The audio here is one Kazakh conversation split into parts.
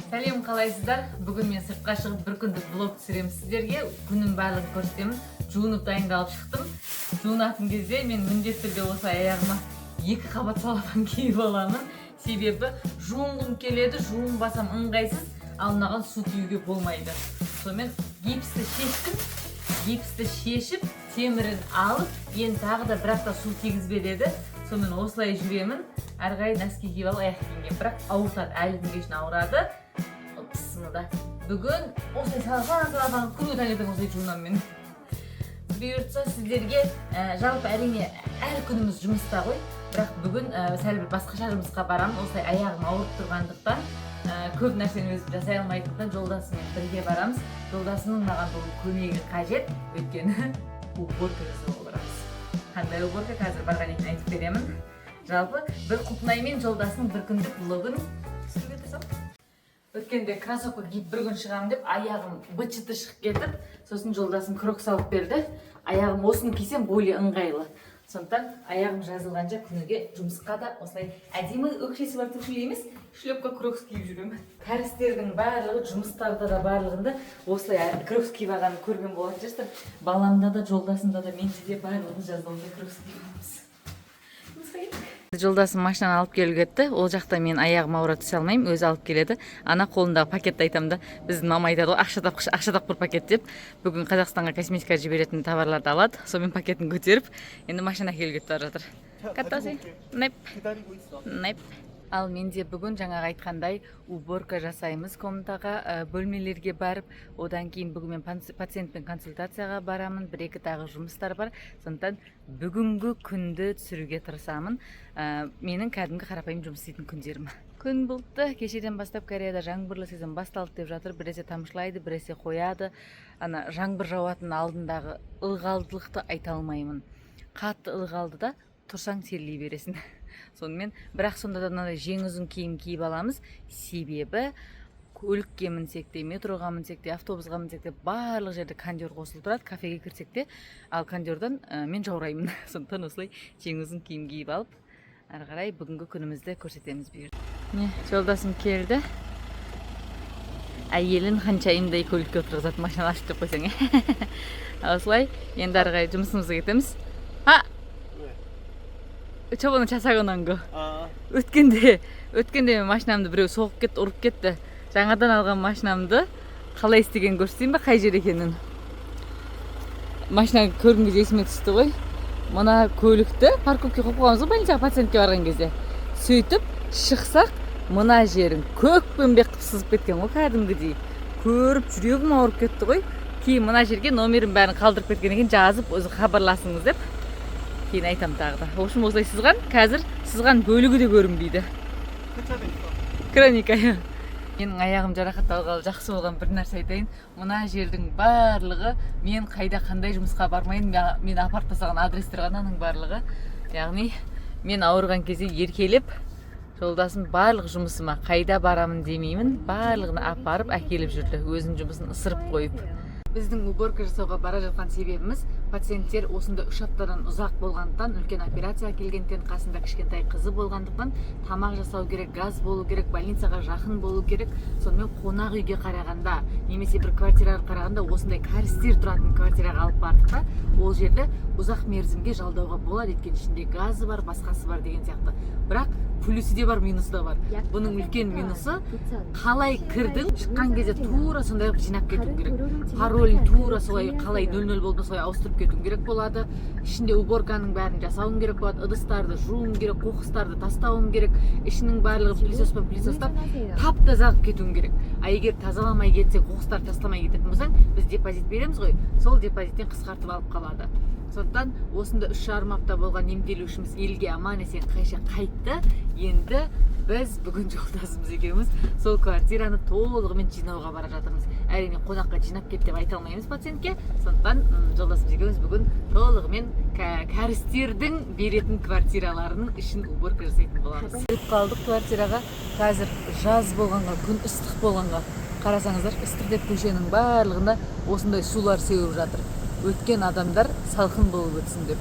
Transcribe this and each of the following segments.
Сәлем, қалайсыздар? Бүгін мен сыртқа шығып бір күндік блог түсіремін сіздерге. Күннің барлығын көрсетемін. Жуынып дайындалып шықтым. Жуынатын кезде мен міндетті түрде осы аяғыма 2 қабат салафан киіп аламын. Себебі жуынғым келеді, жуынбасам ыңғайсыз, ал мынаған су тиюге болмайды. Сонымен гипсті шештім. Гипсті шешіп, темірін алып, енді тағы да бірақта су тигізбе деді. Сонымен осылай жүремін. Әрғай нәски киіп алып аяқ киімге, бірақ ауыртады, әлі күнге шейін ауырады. Бысмылда. Бүгін осылай салафан күні таңертең осылай жуынамын мен. Бұйыртса сіздерге жалпы әрине әр күніміз жұмыста ғой, бірақ бүгін сәл бір басқаша жұмысқа барамын. Осылай аяғым ауырып тұрғандықтан, көп нәрсені өзім жасай алмайтындықтан жолдасыммен бірге барамыз. Жолдасымның маған бұл көмегі қажет, өйткені уборка жасауға барамыз. Қандай уборка, қазір барған екен айтып беремін. Жалпы бір құлпынаймен жолдасының бір күндік влогын түсіруге тырысамын. Өткенде кроссовка киіп бір күн шығамын деп, аяғым быт-шыты шығып кетіп, сосын жолдасым крок салып берді. Аяғым осыны кисем более ыңғайлы. Сондықтан аяғым жазылғанша күніге жұмысқа да осылай әдемі өкшесі бар түкшілі емес, шлепка крокс киіп жүремін. Кәрістердің барлығы, жұмыстарда да барлығында осылай крокс киіп алғанын көрген болатын шығарсыздар. Баламда да, жолдасымда да, менде де барлығымыз жазылғанда крокс киіп аламыз. Жолдасым машинаны алып келіп кетті. Ол жақта мен аяғым ауыра түсе алмаймын, өзі алып келеді. Ана қолындағы пакетті айтамын да, біздің мама айтады ғой, ақша тапқыр пакет деп. Бүгін Қазақстанға косметика жіберетін товарларды алады. Сонымен пакетін көтеріп, енді машина келіп кетіп бара жатыр. Каттасы? Нэп. Ал менде бүгін жаңағы айтқандай уборка жасаймыз комнатаға, бөлмелерге барып, одан кейін бүгін мен пациентпен консультацияға барамын, 1-2 тағы жұмыстар бар. Сондықтан бүгінгі күнді түсіруге тырысамын. Менің кәдімгі қарапайым жұмыс істейтін күндерім. Күн бұлтты, кешеден бастап Кореяда жаңбырлы сезон басталды деп жатыр. Біресе тамшылайды, біресе қояды. Ана жаңбыр жауатын алдындағы ылғалдылықты айта алмаймын. Қатты ылғалды да тұрсаң серлей бересің. Сонымен, бірақ сонда да мынадай жең ұзын киім киіп аламыз. Себебі көлікке мінсек те, метроға мінсек те, автобусқа мінсек те барлық жерде кондер қосылып тұрады. Кафеге кірсек те, ал кондердан мен жаураймын. Сондықтан осылай жең ұзын киім киіп алып, ары қарай бүгінгі күнімізді көрсетеміз бұйырды. Жолдасым келді. Әйелін ханшайымдай көлікке отырғызады, машина ашып деп қойсаң. Осылай, енді ары қарай жұмысымызға кетеміз. Чобаны жасағаннан ғы. Өткенде мен машинамды біреу соғып кетті, ұрып кетті. Жаңадан алған машинамды қалай істеген көрсетейін бе, қай жер екенін. Машина көрген кезде есіме түсті ғой. Мына көлікті парковке қойып қойғанбыз ғой, больницаға пациентке барған кезде. Сөйтіп шықсақ, мына жерін көкпенбек қып сызып кеткен ғой, кәдімгідей. Көріп жүрегім ауырып кетті ғой. Кейін мына жерге номерін бәрін қалдырып кеткен екен, жазып өзі хабарласыңыз деп. Кейін айтам тағы да. В общем, осылай сызған, қазір сызған бөлігі де көрінбейді. Кроника. Менің аяғым жарақатталғалы жақсы болған бір нәрсе айтайын. Мына жердің барлығы, мен қайда қандай жұмысқа бармайын, мен апарып тастаған адрестер ғананың барлығы. Яғни, мен ауырған кезде еркелеп, жолдасым барлық жұмысыма қайда барамын демеймін, барлығын апарып әкеліп жүрді, өзінің жұмысын ысырып қойып. Біздің уборка жасауға бара жатқан себебіміз, пациенттер осында 3 аптадан ұзақ болғандықтан, үлкен операция келгендіктен, қасында кішкентай қызы болғандықтан, тамақ жасау керек, газ болу керек, больницаға жақын болу керек. Сонымен қонақ үйге қарағанда, немесе бір квартираға қарағанда, осындай кәрістер тұратын квартираға алып бардық та, ол жерді ұзақ мерзімге жалдауға болады, еткен ішінде газы бар, басқасы бар деген сияқты. Бірақ плюсы де бар, минусы да бар. Бұның үлкен минусы, қалай кірдің, шыққан кезде тура сондай жинап кету керек. Паролін тура солай қалай 00 болды солай ауыстырып кетуің керек болады. Ішінде уборканың бәрін жасауың керек болады. Ыдыстарды жууың керек, қоқыстарды тастауың керек. Ішінің барлығы пылесостап тап-таза қылып кетуің керек. А егер тазаламай кетсең, қоқыстарды тастамай кететін болсаң, біз депозит береміз ғой. Сол депозиттен қысқартып алып қалады. Сондықтан осында 3,5 апта болған емделушіміз елге аман-есен қайтты. Енді біз бүгін жолдасымыз екеуміз сол квартираны толығымен жинауға бара жатырмыз. Әрине қонаққа жинап кет деп айта алмаймыз пациентке. Сондықтан жолдасымыз екеуміз бүгін толығымен кәрістердің беретін квартираларының ішін уборка жасайтын боламыз. Келіп қалдық квартираға. Қазір жаз болғанға, күн ыстық болғанға қарасаңыздар, Ыстыртеп көшенің барлығында осындай сулар сеуіп жатыр. Өткен адамдар салқын болып өтсін деп.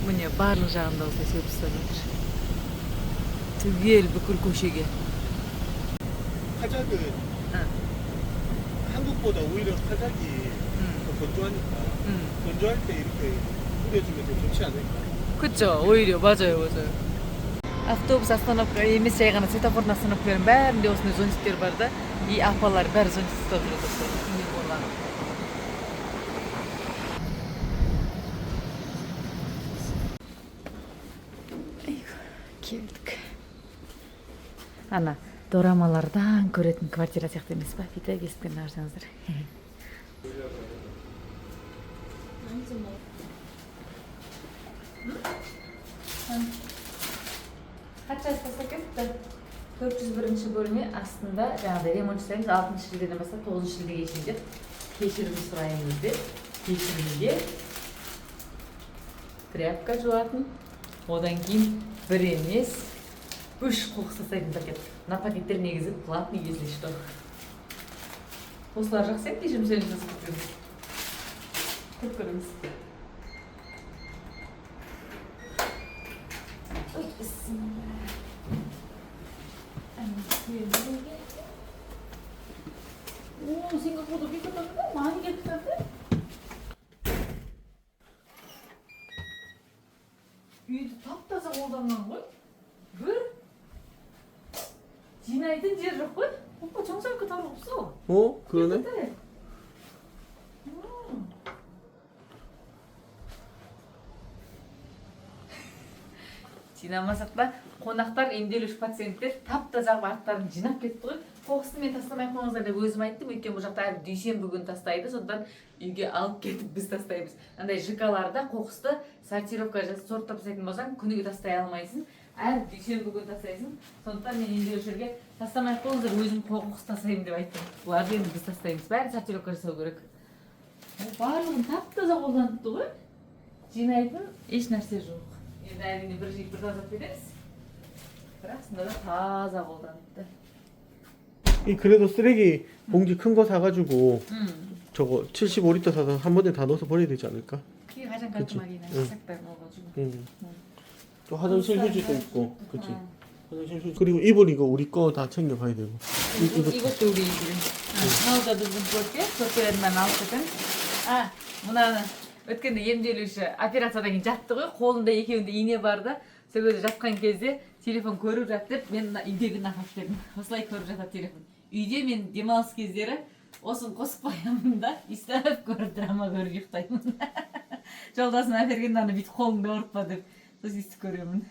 Міне барлық жағында осылай сеуіп жатыр. Түгел бүкіл көшеге. 카작은 응. 한국보다 오히려 카작이 더 건조하니까 건조할 때 이렇게 뿌려주면 더 좋지 않을까? 그쵸, 오히려 맞아요. Автобус остановка емес, жай ғана светофордың остановкалардың бәрінде осындай зонтиктер бар да, и апалар бәрі зонтик ұстап жүреді осылай, күннен қорғанып. Келдік. Ана, дорамалардан көретін квартира сияқты емес па? Бүйтіп есіктен қарасаңыздар. Қанша жасаса кетті? 401 бөлме астында жаңағыдай ремонт жасаймыз. 6 шілдеден бастап 9 шілдеге шейін деп кешірім сұраймыз деп. Кешірімге тряпка жуатын, одан кейін бір емес 3 қоқыс тастайтын пакет. Мына пакеттер негізі платный, если что. Осылар жақсы еді, кешірім сөйлем жасап кетеміз. Көп көріңіз. Ой, бісміллә. О, Сингапурда бекітілді, маңы кетті. Үйді тап-таза қолданған ғой. Бір жинайтын жер жоқ қой. Опа, 정상크 따로 없어. 그러네? 깨끗해. жинамасақ та қонақтар, емделуші пациенттер тап-таза арттарын жинап кетті ғой. Қоқысты мен тастамай қойыңыздар деп өзім айттым, өйткені бұл жақта әр дүйсенбі күн тастайды, сондықтан үйге алып кетіп біз тастаймыз. Андай ЖК-ларда қоқысты сортировка жасап сорттап тастайтын болсаң, күніге тастай алмайсың. Әр дүйсенбі күн тастайсың. Сондықтан мен емделушілерге тастамай қойыңыздар, өзім қоқыс тастаймын деп айттым. Бұларды енді біз тастаймыз. Бәрі сортировка жасау керек. Барлығын тап-таза қолданыпты ғой. Жинайтын еш нәрсе жоқ. Енді әрине бір жиып бір тазалап кетеміз. бірақ сонда да таза қолданыпты. 그래도 쓰레기 봉지 큰 거 사가지고 저거 75리터 사서 한 번에 다 넣어서 버려야 되지 않을까? 그게 가장 깔끔하긴 해. 색깔 먹어가지고. 또 화장실 휴지도 있고, 그치? 화장실 휴지. 그리고 이불 이거 우리 거 다 챙겨가야 되고. 이것도 우리 이불. 나오자도 좀 볼게. 그것들만 나왔거든. 아, мынаны өткенде емделуші операциядан кейін жатты ғой, қолында екеуінде ине бар да, сол кезде жатқан кезде телефон көріп жатып, мен үйдегі нақап бердім. Осылай көріп жатады телефон. Үйде мен демалыс кездері осын қосып қоямын да, истеп көріп драма көріп ұйықтаймын. Жолдасым әперген аны бүйтіп қолыңды ауыртпа деп, сосын істіп көремін.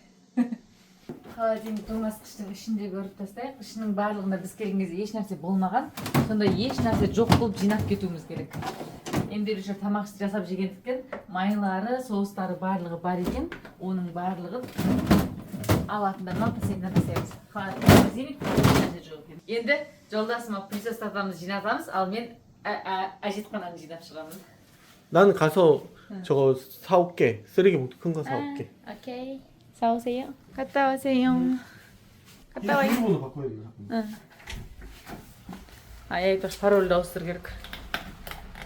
Холодильник тоңазытқыштың ішінде көріп тастайық. Ішінің барлығында біз келген кезде еш нәрсе болмаған. Сонда еш нәрсе жоқ болып жинап кетуіміз керек. Емделуші тамақ жасап жегендіктен майлары, соустары барлығы бар екен. Оның барлығын алатындарынан тастаймыз. Холодильник нәрсе жоқ екен. Енді жолдасыма присостатамыз, жинатамыз, ал мен әжетхананы жинап шығамын. 난 가서 저거 사올게. 쓰레기 봉투 큰 거 사올게. 오케이. 사오세요. 갔다 오세요. 갔다 와요. 비밀번호 바꿔야 돼. 응. 아, 얘 다시 пароль ауыстыру керек.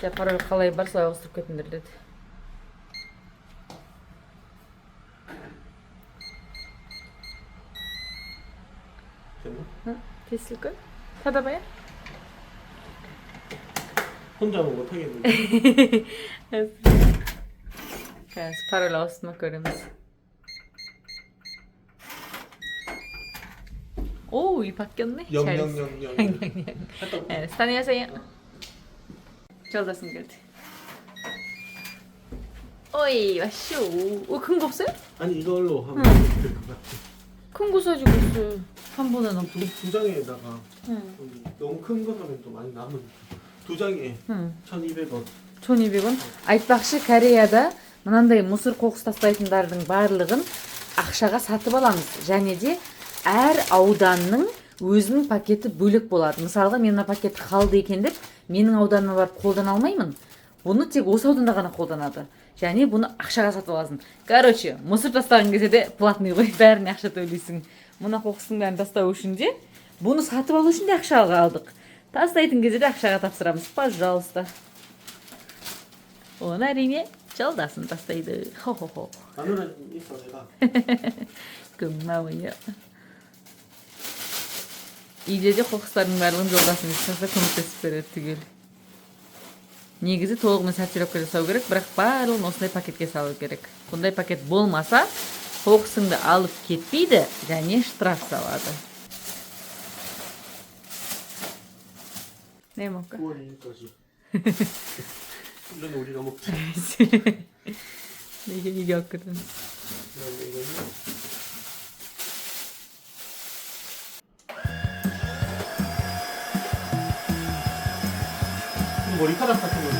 제가 пароль қалай бар, солай ауыстырып кетіңдер деді. 응, 됐을걸? 닫아봐요. 혼자는 못하겠는데. 그래서 пароль ауыстырмақ көреміз. 오, 이 바뀌었네. 영영영영. 다녀오세요. жолдасым келді. 어이, 왔쇼. 큰 거 없어요? 아니 이걸로 하면 될 것 같아. 큰 거 사주고 있어요. 한 번에 넣고. 두 장에다가 너무 큰 거 사면 또 많이 남은. 두 장에 1,200원. 1200원. айтпақшы, Кореяда мынандай мусор қоқыс тастайтындардың барлығын ақшаға сатып аламыз. және де әр ауданның өзінің пакеті бөлек болады. Мысалға, мен мына пакет қалды екен деп, менің ауданыма барып қолдана алмаймын. Бұны тек осы ауданда ғана қолданады. және бұны ақшаға сатып аласың. Короче, мусор тастаған кезде де платный ғой, бәріне ақша төлейсің. Мына қоқыстың бәрін тастау үшін де, бұны сатып алу үшін де ақшаға алдық. Тастайтын кезде де ақшаға тапсырамыз, пожалуйста. Оны әрине жолдасым тастайды. Хо-хо-хо. 마누라 있어 내가. 고마워요. үйде де қоқыстардың барлығын жолдасым жасаса көмектесіп береді түгел. Негізі толығымен сортировка жасау керек, бірақ барлығын осындай пакетке салу керек. Бұндай пакет болмаса, қоқысыңды алып кетпейді, және штраф салады. 네, 먹을까? 9월이니까지. 이건 우리가 먹지. 이게 없거든. 그다음에 이거는 머리카락 같은 거지.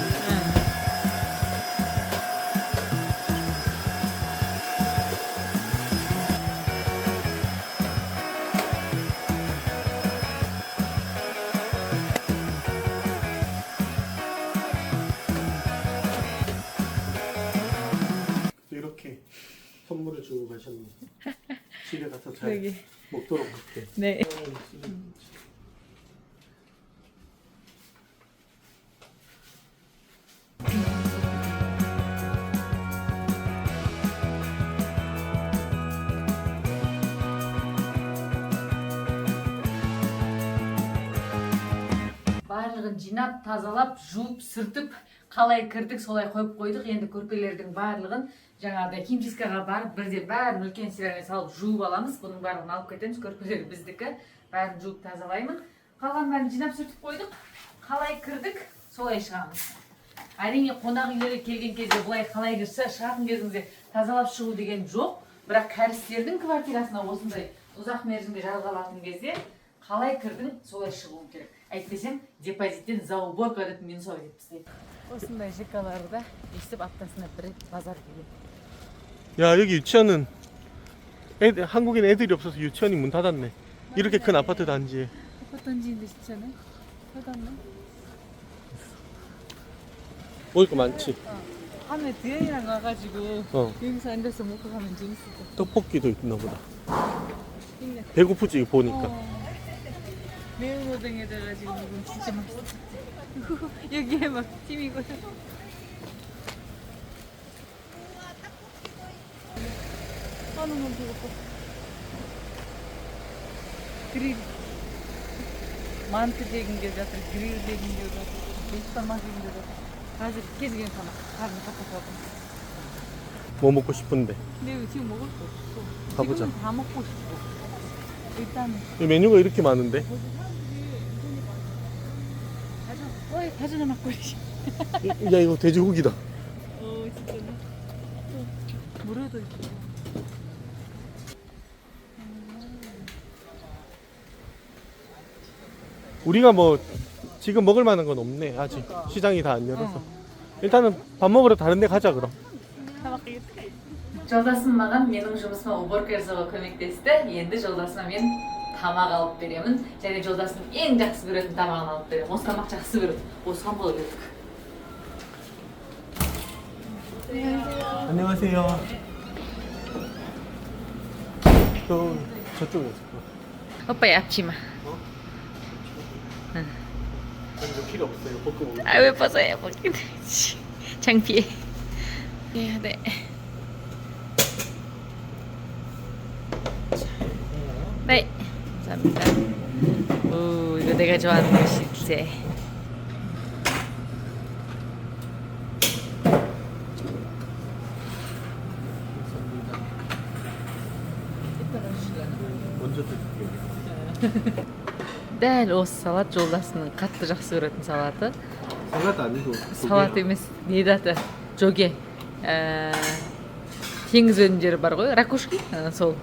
이렇게 선물을 주고 가셨네. 집에 가서 잘 그러게. 먹도록 할게. 네. барлығын жинап, тазалап, жуып, сүртіп, қалай кірдік, солай қойып қойдық. Енді көрпелердің барлығын жаңағыдай химчисткаға барып, бірде бәрін үлкен стиральге салып жуып аламыз. Бұның барлығын алып кетеміз. Көрпелер біздікі. Бәрін жуып тазалаймын. Қалған бәрін жинап сүртіп қойдық. Қалай кірдік, солай шығамыз. Әрине қонақ үйлерге келген кезде бұлай қалай кірсе, шығатын кезіңізде тазалап шығу деген жоқ. Бірақ кәрістердің квартирасына осындай ұзақ мерзімге жалға алатын кезде қалай кірдің, солай шығуың керек. Әйтпесем, депозиттен за уборка деп мені солай деп істейді. осындай ЖКларда естіп аптасына бір рет базар келеді. 야, 여기 유치원은 한국엔 애들이 없어서 유치원이 문 닫았네. 이렇게 큰 아파트 단지에. 아파트 단지인데 진짜네? 닫았네? 먹을 거 많지. 밤에 드연이랑 가가지고 여기서 앉아서 먹고 가면 재밌을 것 같아. 떡볶이도 있나 보다. 있네. 배고프지 이거 보니까. 매운 오뎅에다가 지금 먹으면 진짜 맛있어. 여기에 막 찜이고요. 너무 배고파. 그릴 만트 деген 게 жатыр, гриль деген 게 жатыр, тамақ деген 게 жатыр. қазір кез келген тамақ қарны қақпатады. 뭐 먹고 싶은데. 근데 지금 먹을 거 없어. 가보자. 지금 다 먹고 싶어. 일단 이 메뉴가 이렇게 많은데. 가져나 막걸리. 야, 이거 돼지고기다. 진짜네. 물에도 있고. 우리가 뭐 지금 먹을 만한 건 없네. 아직 시장이 다 안 열어서. 일단은 밥 먹으러 다른 데 가자 그럼. жолдасым маған менің жұмысыма уборка жасауға көмектесті. Енді жолдасыма мен тамақ алып беремін. және жолдасым ең жақсы көретін тамағын алып беремін. осы тамақ жақсы көреді. осыған болып едік. 안녕하세요. 저쪽에 있어. 오빠야 앞치마. 이거 필요 없어요. 볶음 먹을 왜 벗어요? 먹긴 되지. 창피해. 네. 네. 감사합니다. 오, 이거 내가 좋아하는 것이지. 먼저 드릴게요. дәл осы салат жолдасының қатты жақсы көретін салаты. салат 아니고. салат емес, не аты? 조개. теңіз өнімдері бар ғой, ракушки, сол.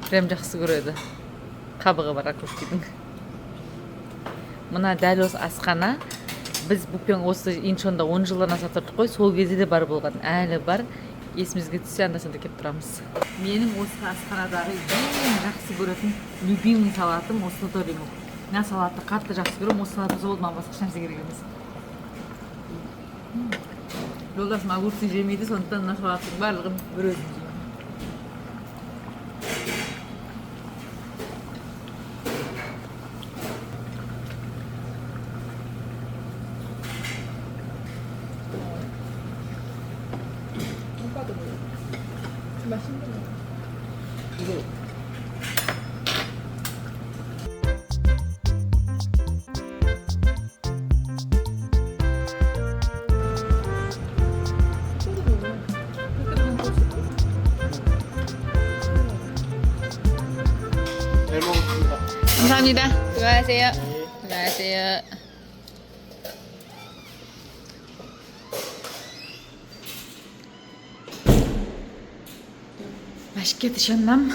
прям жақсы көреді. қабығы бар ракушкидің. мына дәл осы асхана біз бупен осы инчонда 10 жылдан аса тұрдық қой, сол кезде де бар болған. әлі бар. есімізге түссе анда-санда келіп тұрамыз. менің осы асханадағы ең жақсы көретін любимый салатым осы торимок. мен салатты қатты жақсы көремін. осы салат болды, маған басқа ешнәрсе керек емес. жолдасым огурцы жемейді, сондықтан мына салаттың барлығын бір өзім жеймін. 감사합니다. 수고하세요. 수고하세요. 맛있게 드셨남?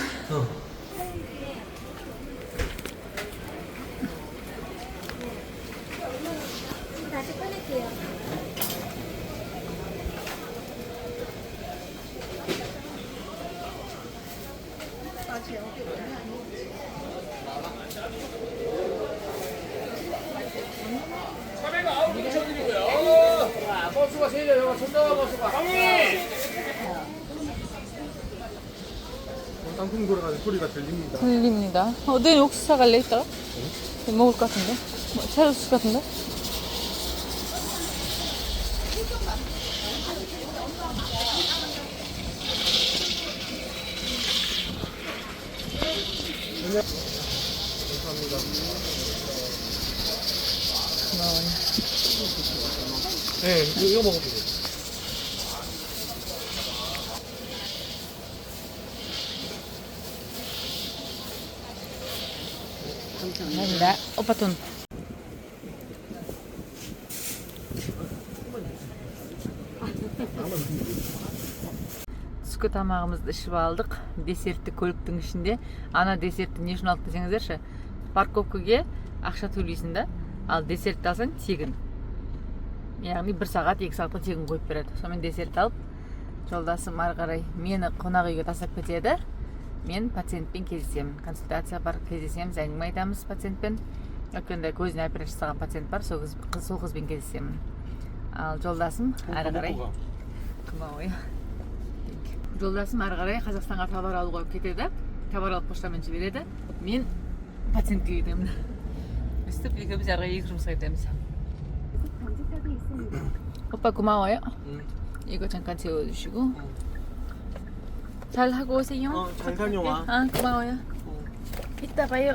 다시 꺼낼게요. 버스가 세요. 천장아 버스가. 땅콩 돌아가는 소리가 들립니다. 들립니다. 어디 옥수수 사갈래 이따가? 먹을 것 같은데? 뭐, 찰국수 같은데? 감사합니다. 고마워요. 네, 이거 먹어보세요. 감사합니다. 오빠 돈. түскі тамағымызды ішіп алдық. Десертті көліктің ішінде. Ана десертті не үшін алып десеңіздерші? Парковкаге ақша төлейсің да, ал десертті алсаң тегін. Яғни 1 сағат 2 сағатқа тегін қойып береді. Сонымен десерт алып, жолдасым ары қарай мені қонақ үйге тастап кетеді. Мен пациентпен кездесемін. Консультация бар, кездесеміз, әңгіме айтамыз пациентпен. Өткенде көзіне операция жасаған пациент бар, сол қызбен кездесемін. Ал жолдасым ары қарай қымауы. Жолдасым ары қарай Қазақстанға товар алуға кетеді. Товар алып поштамен жібереді. Мен пациентке кетемін. Өстіп екеуміз ары қарай екі жұмысқа кетеміз. 검색하고 있습니다. 오빠 고마워요. 이거 잠깐 채워주시고. 잘 하고 오세요. 잘 다녀와. 아 고마워요. 이따 봐요.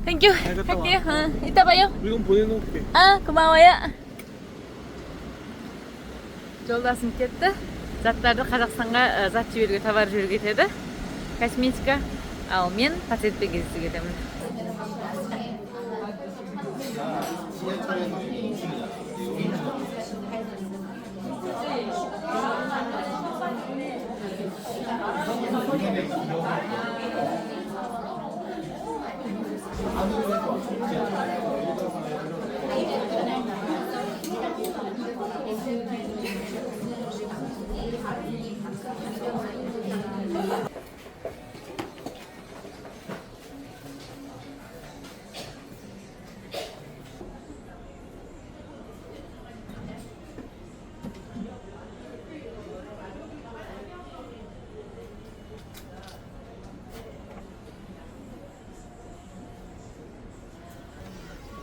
땡큐. 잘 갔다 와. 할게요. 이따 봐요. 물건 보내놓을게. 아 고마워요. жолдасым кетті. Заттарды Қазақстанға зат жіберуге, товар жіберуге кетеді. Косметика. Ал мен пациентпен кездесуге кетемін.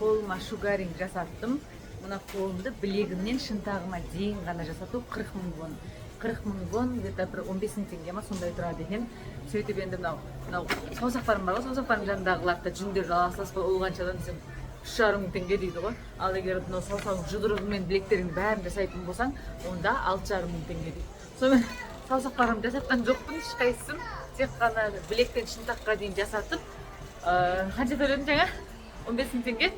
Қолыма шугаринг жасаттым. Мына қолымды білегімнен шынтағыма дейін ғана жасату 40 000 вон. 40 000 вон, где-то бір 15 000 теңге ма сондай тұрады екен. Сөйтіп енді мынау саусақтарым бар ғой, саусақтарым жанындағыларды жүндер жаласласпай ұлғаншадан десем 3,5 мың теңге дейді ғой. Ал егер мынау саусағың жұдырығы мен білектердің бәрін жасайтын болсаң, онда 6,5 мың теңге дейді. Сонымен саусақтарымды жасатқан жоқпын ешқайсысын. Тек қана білектен шынтаққа дейін жасатып, қанша төледім жаңа? 15 000 теңге.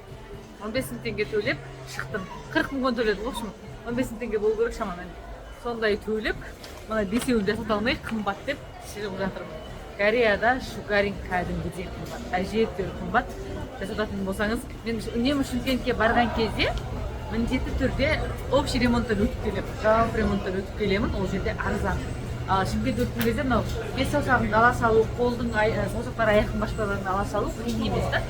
15 000 теңге төлеп шықтым. 40 000 вон төледім, в общем, 15 000 теңге болу керек шамамен. Сондай төлеп, мына бесеуін жасата алмай қымбат деп шешіп жатырмын. Кореяда шугаринг кәдімгідей қымбат, әжептәуір қымбат. Жасататын болсаңыз, мен үнемі Шымкентке барған кезде міндетті түрде общий ремонттан өтіп келемін. Жалпы ремонттан өтіп келемін, ол жерде арзан. Шымкент өткен кезде мынау бес саусағын ала салу, қолдың саусақтар аяқтың башпаларын ала салу қиын емес та,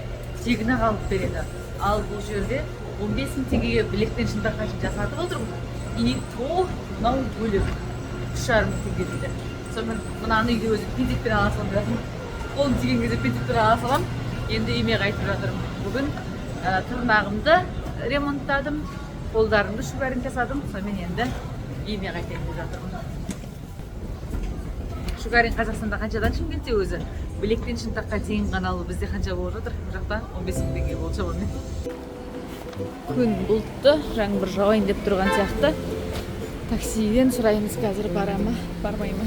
тегіне қалып береді. Ал бұл жерде 15 000 теңгеге білектен шынтаққа жасатып отырмын. И то мынау бөлек 3,5 мың теңге дейді. Сонымен мынаны үйде өзім пинцетпен ала салам жатырмын. Қолым тиген кезде пинцетпен ала салам. Енді үйіме қайтып жатырмын. Бүгін тырнағымды ремонттадым, қолдарымды шугаринг жасадым. Сонымен енді үйіме қайтайын деп жатырмын. Шугаринг Қазақстанда қаншадан, Шымкентте өзі? Білектен шынтаққа дейін ғана алу бізде қанша болып жатыр? Бұл жақта 15 000 теңге болды шамамен. Күн бұлтты, жаңбыр жауайын деп тұрған сияқты. Таксиден сұраймыз қазір бара ма, бармай ма?